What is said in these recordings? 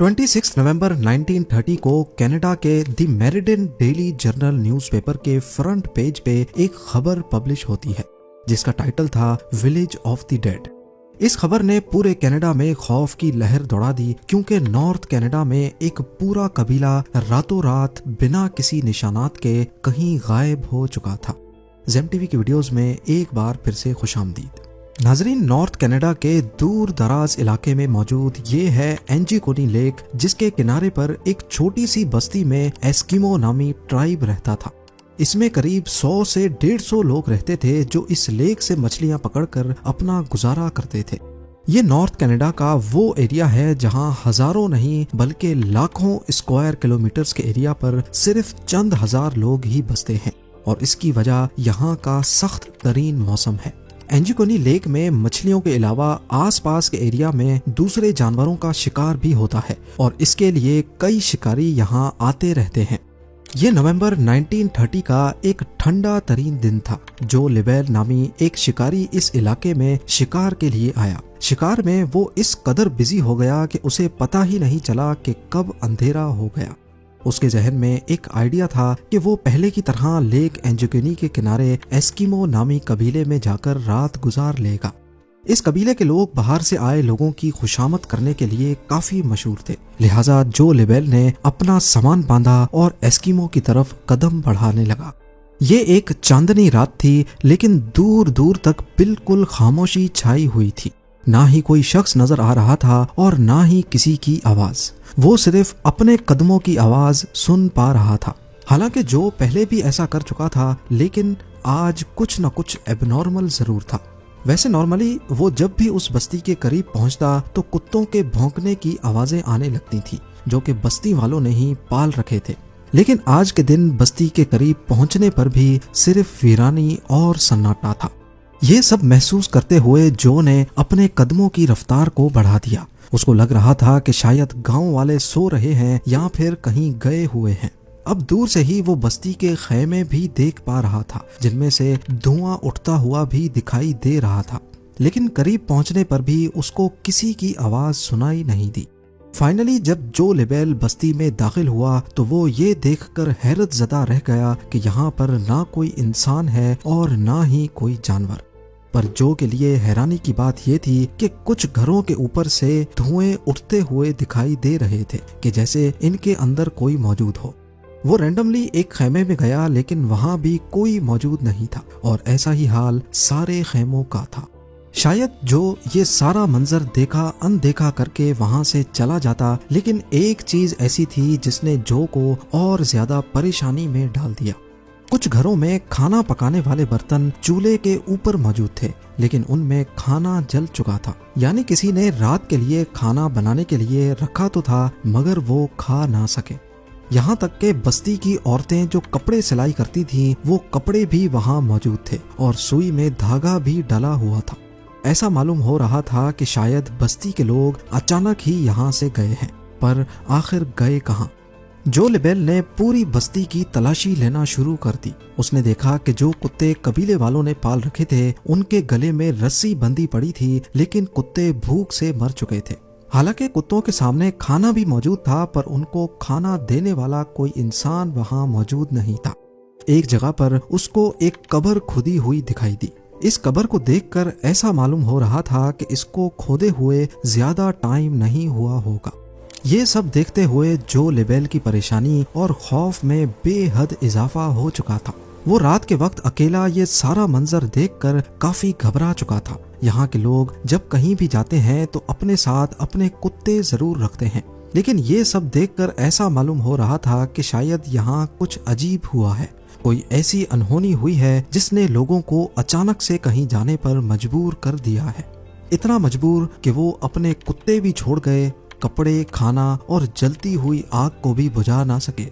26 नवंबर 1930 को कनाडा के the meridian daily journal newspaper के फ्रंट पेज पे एक खबर पब्लिश होती है जिसका टाइटल था विलेज ऑफ द डेड। इस खबर ने पूरे कनाडा में खौफ की लहर दौड़ा दी क्योंकि नॉर्थ कनाडा में एक पूरा कबीला रातों रात बिना किसी निशानात के कहीं गायब हो चुका था। ज़ेम टीवी की वीडियोस में एक बार फिर से खुशामदीद। नाजरीन, नॉर्थ कनाडा के दूर दराज इलाके में मौजूद ये है एंजिकोनी लेक, जिसके किनारे पर एक छोटी सी बस्ती में एस्किमो नामी ट्राइब रहता था। इसमें करीब 100 से 150 लोग रहते थे जो इस लेक से मछलियां पकड़कर अपना गुजारा करते थे। ये नॉर्थ कनाडा का वो एरिया है जहां हजारों नहीं बल्कि लाखों स्क्वायर किलोमीटर्स के एरिया पर सिर्फ चंद हजार लोग ही बसते हैं और इसकी वजह यहाँ का सख्त तरीन मौसम है। एंजिकोनी लेक में मछलियों के अलावा आसपास के एरिया में दूसरे जानवरों का शिकार भी होता है और इसके लिए कई शिकारी यहाँ आते रहते हैं। ये नवंबर 1930 का एक ठंडा तरीन दिन था। जो लिबेल नामी एक शिकारी इस इलाके में शिकार के लिए आया। शिकार में वो इस कदर बिजी हो गया कि उसे पता ही नहीं चला कि कब अंधेरा हो गया। उसके जहन में एक आइडिया था कि वो पहले की तरह लेक एंजिकोनी के किनारे एस्किमो नामी कबीले में जाकर रात गुजार लेगा। इस कबीले के लोग बाहर से आए लोगों की खुशामद करने के लिए काफी मशहूर थे, लिहाजा जो लिबेल ने अपना सामान बांधा और एस्किमो की तरफ कदम बढ़ाने लगा। ये एक चांदनी रात थी, लेकिन दूर दूर तक बिल्कुल खामोशी छाई हुई थी। ना ही कोई शख्स नजर आ रहा था और ना ही किसी की आवाज। वो सिर्फ अपने कदमों की आवाज सुन पा रहा था। हालांकि जो पहले भी ऐसा कर चुका था, लेकिन आज कुछ न कुछ एबनॉर्मल जरूर था। वैसे नॉर्मली वो जब भी उस बस्ती के करीब पहुंचता तो कुत्तों के भौंकने की आवाजें आने लगती थी, जो कि बस्ती वालों ने ही पाल रखे थे। लेकिन आज के दिन बस्ती के करीब पहुंचने पर भी सिर्फ वीरानी और सन्नाटा था। ये सब महसूस करते हुए जो ने अपने कदमों की रफ्तार को बढ़ा दिया। उसको लग रहा था कि शायद गांव वाले सो रहे हैं या फिर कहीं गए हुए हैं। अब दूर से ही वो बस्ती के खैमे भी देख पा रहा था, जिनमें से धुआं उठता हुआ भी दिखाई दे रहा था। लेकिन करीब पहुंचने पर भी उसको किसी की आवाज सुनाई नहीं दी। फाइनली जब जो लिबेल बस्ती में दाखिल हुआ तो वो ये देखकर हैरत ज़दा रह गया कि यहाँ पर ना कोई इंसान है और ना ही कोई जानवर। पर जो के लिए हैरानी की बात यह थी कि कुछ घरों के ऊपर से धुएं उठते हुए दिखाई दे रहे थे कि जैसे इनके अंदर कोई मौजूद हो। वो रैंडमली एक खैमे में गया, लेकिन वहां भी कोई मौजूद नहीं था और ऐसा ही हाल सारे खैमों का था। शायद जो ये सारा मंजर देखा अनदेखा करके वहां से चला जाता, लेकिन एक चीज ऐसी थी जिसने जो को और ज्यादा परेशानी में डाल दिया। कुछ घरों में खाना पकाने वाले बर्तन चूल्हे के ऊपर मौजूद थे, लेकिन उनमें खाना जल चुका था। यानी किसी ने रात के लिए खाना बनाने के लिए रखा तो था, मगर वो खा ना सके। यहाँ तक के बस्ती की औरतें जो कपड़े सिलाई करती थीं, वो कपड़े भी वहाँ मौजूद थे और सुई में धागा भी डला हुआ था। ऐसा मालूम हो रहा था कि शायद बस्ती के लोग अचानक ही यहाँ से गए हैं, पर आखिर गए कहाँ? जो लिबेल ने पूरी बस्ती की तलाशी लेना शुरू कर दी। उसने देखा कि जो कुत्ते कबीले वालों ने पाल रखे थे, उनके गले में रस्सी बंधी पड़ी थी, लेकिन कुत्ते भूख से मर चुके थे। हालांकि कुत्तों के सामने खाना भी मौजूद था, पर उनको खाना देने वाला कोई इंसान वहां मौजूद नहीं था। एक जगह पर उसको एक कब्र खुदी हुई दिखाई दी। इस कब्र को देखकर ऐसा मालूम हो रहा था कि इसको खोदे हुए ज्यादा टाइम नहीं हुआ होगा। ये सब देखते हुए जो लिबेल की परेशानी और खौफ में बेहद इजाफा हो चुका था। वो रात के वक्त अकेला ये सारा मंजर देखकर काफी घबरा चुका था। यहाँ के लोग जब कहीं भी जाते हैं तो अपने साथ अपने कुत्ते जरूर रखते हैं, लेकिन ये सब देखकर ऐसा मालूम हो रहा था कि शायद यहाँ कुछ अजीब हुआ है। कोई ऐसी अनहोनी हुई है जिसने लोगों को अचानक से कहीं जाने पर मजबूर कर दिया है। इतना मजबूर कि वो अपने कुत्ते भी छोड़ गए, कपड़े, खाना और जलती हुई आग को भी बुझा ना सके।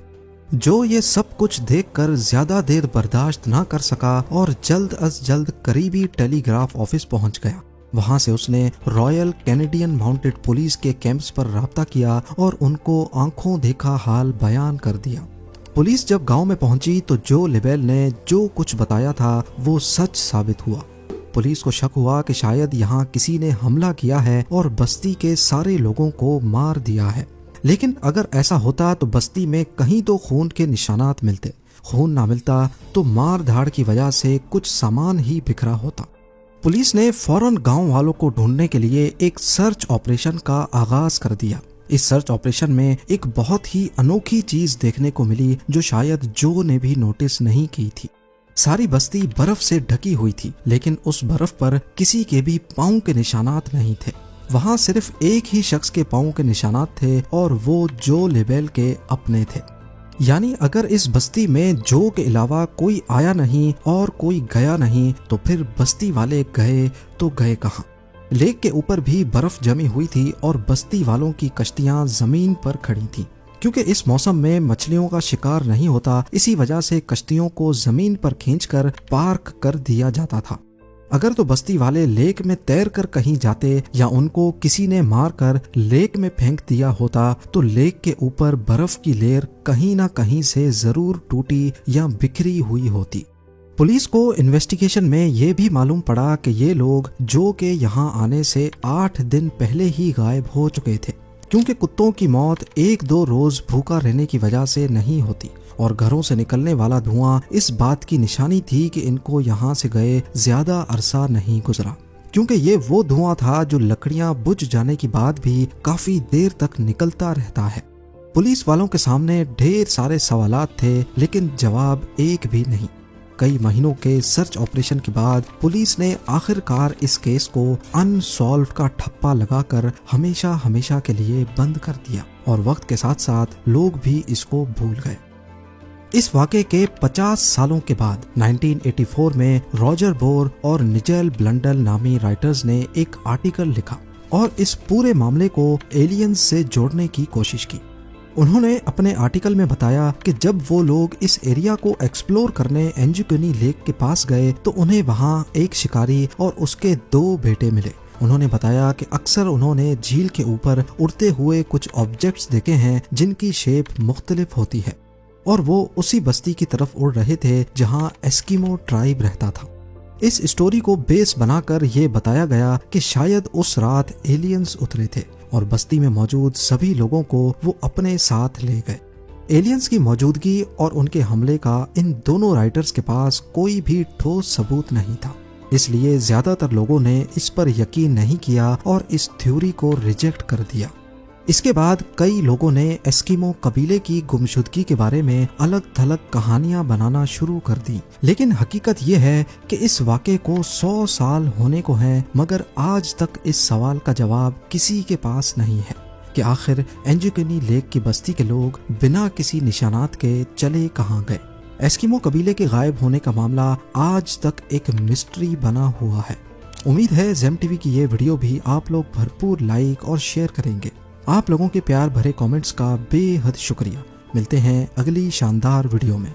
जो ये सब कुछ देखकर ज्यादा देर बर्दाश्त ना कर सका और जल्द अज जल्द करीबी टेलीग्राफ ऑफिस पहुंच गया। वहां से उसने रॉयल कैनेडियन माउंटेड पुलिस के कैंप्स पर राब्ता किया और उनको आंखों देखा हाल बयान कर दिया। पुलिस जब गांव में पहुंची तो जो लिबेल ने जो कुछ बताया था वो सच साबित हुआ। पुलिस को शक हुआ कि शायद यहाँ किसी ने हमला किया है और बस्ती के सारे लोगों को मार दिया है। लेकिन अगर ऐसा होता तो बस्ती में कहीं तो खून के निशानात मिलते। खून ना मिलता तो मार धाड़ की वजह से कुछ सामान ही बिखरा होता। पुलिस ने फौरन गांव वालों को ढूंढने के लिए एक सर्च ऑपरेशन का आगाज कर दिया। इस सर्च ऑपरेशन में एक बहुत ही अनोखी चीज देखने को मिली जो शायद जो ने भी नोटिस नहीं की थी। सारी बस्ती बर्फ से ढकी हुई थी, लेकिन उस बर्फ पर किसी के भी पांव के निशानात नहीं थे। वहां सिर्फ एक ही शख्स के पांव के निशानात थे और वो जो लेबेल के अपने थे। यानी अगर इस बस्ती में जो के अलावा कोई आया नहीं और कोई गया नहीं तो फिर बस्ती वाले गए तो गए कहाँ। लेक के ऊपर भी बर्फ जमी हुई थी और बस्ती वालों की कश्तियां जमीन पर खड़ी थी। क्योंकि इस मौसम में मछलियों का शिकार नहीं होता, इसी वजह से कश्तियों को जमीन पर खींचकर पार्क कर दिया जाता था। अगर तो बस्ती वाले लेक में तैर कर कहीं जाते या उनको किसी ने मारकर लेक में फेंक दिया होता तो लेक के ऊपर बर्फ की लेयर कहीं ना कहीं से जरूर टूटी या बिखरी हुई होती। पुलिस को इन्वेस्टिगेशन में ये भी मालूम पड़ा कि ये लोग जो के यहाँ आने से 8 दिन पहले ही गायब हो चुके थे, क्योंकि कुत्तों की मौत 1-2 रोज भूखा रहने की वजह से नहीं होती और घरों से निकलने वाला धुआं इस बात की निशानी थी कि इनको यहाँ से गए ज्यादा अरसा नहीं गुजरा, क्योंकि ये वो धुआं था जो लकड़ियां बुझ जाने के बाद भी काफी देर तक निकलता रहता है। पुलिस वालों के सामने ढेर सारे सवालात थे, लेकिन जवाब एक भी नहीं। कई महीनों के सर्च ऑपरेशन के बाद पुलिस ने आखिरकार इस केस को अनसॉल्व का ठप्पा लगाकर हमेशा हमेशा के लिए बंद कर दिया और वक्त के साथ साथ लोग भी इसको भूल गए। इस वाक़े के 50 सालों के बाद 1984 में रॉजर बोर और निजेल ब्लंडल नामी राइटर्स ने एक आर्टिकल लिखा और इस पूरे मामले को एलियंस से जोड़ने की कोशिश की। उन्होंने अपने आर्टिकल में बताया कि जब वो लोग इस एरिया को एक्सप्लोर करने एंजुकनी लेक के पास गए तो उन्हें वहाँ एक शिकारी और उसके 2 बेटे मिले। उन्होंने बताया कि अक्सर उन्होंने झील के ऊपर उड़ते हुए कुछ ऑब्जेक्ट्स देखे हैं जिनकी शेप मुख्तलिफ होती है और वो उसी बस्ती की तरफ उड़ रहे थे जहां एस्किमो ट्राइब रहता था। इस स्टोरी को बेस बनाकर ये बताया गया कि शायद उस रात एलियंस उतरे थे और बस्ती में मौजूद सभी लोगों को वो अपने साथ ले गए। एलियंस की मौजूदगी और उनके हमले का इन दोनों राइटर्स के पास कोई भी ठोस सबूत नहीं था, इसलिए ज्यादातर लोगों ने इस पर यकीन नहीं किया और इस थ्योरी को रिजेक्ट कर दिया। इसके बाद कई लोगों ने एस्किमो कबीले की गुमशुदगी के बारे में अलग थलग कहानियां बनाना शुरू कर दी, लेकिन हकीकत यह है कि इस वाक़े को 100 साल होने को हैं, मगर आज तक इस सवाल का जवाब किसी के पास नहीं है कि आखिर एंजुकनी लेक की बस्ती के लोग बिना किसी निशानात के चले कहाँ गए। एस्किमो कबीले के गायब होने का मामला आज तक एक मिस्ट्री बना हुआ है। उम्मीद है जेम टीवी की ये वीडियो भी आप लोग भरपूर लाइक और शेयर करेंगे। आप लोगों के प्यार भरे कमेंट्स का बेहद शुक्रिया। मिलते हैं अगली शानदार वीडियो में।